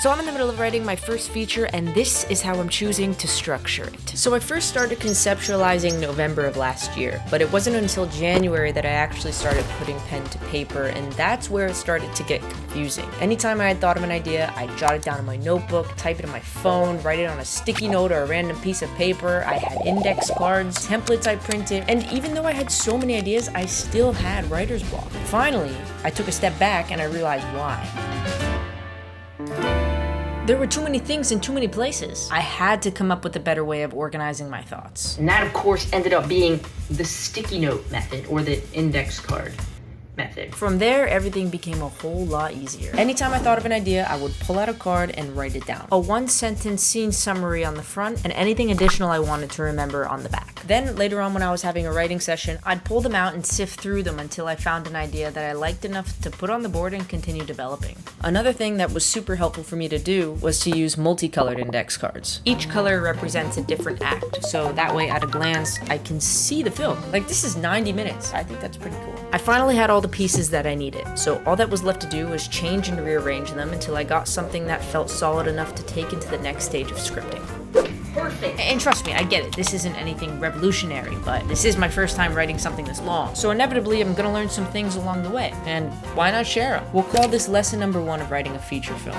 So I'm in the middle of writing my first feature, and this is how I'm choosing to structure it. So I first started conceptualizing November of last year, but it wasn't until January that I actually started putting pen to paper, and that's where it started to get confusing. Anytime I had thought of an idea, I'd jot it down in my notebook, type it in my phone, write it on a sticky note or a random piece of paper. I had index cards, templates I printed, and even though I had so many ideas, I still had writer's block. Finally, I took a step back and I realized why. There were too many things in too many places. I had to come up with a better way of organizing my thoughts. And that, of course, ended up being the sticky note method, or the index card method. From there, everything became a whole lot easier. Anytime I thought of an idea, I would pull out a card and write it down. A one-sentence scene summary on the front, and anything additional I wanted to remember on the back. Then, later on when I was having a writing session, I'd pull them out and sift through them until I found an idea that I liked enough to put on the board and continue developing. Another thing that was super helpful for me to do was to use multicolored index cards. Each color represents a different act, so that way at a glance, I can see the film. Like, this is 90 minutes. I think that's pretty cool. I finally had all the pieces that I needed, so all that was left to do was change and rearrange them until I got something that felt solid enough to take into the next stage of scripting. Perfect. And trust me, I get it, this isn't anything revolutionary, but this is my first time writing something this long, so inevitably I'm gonna learn some things along the way, and why not share them? We'll call this lesson number 1 of writing a feature film.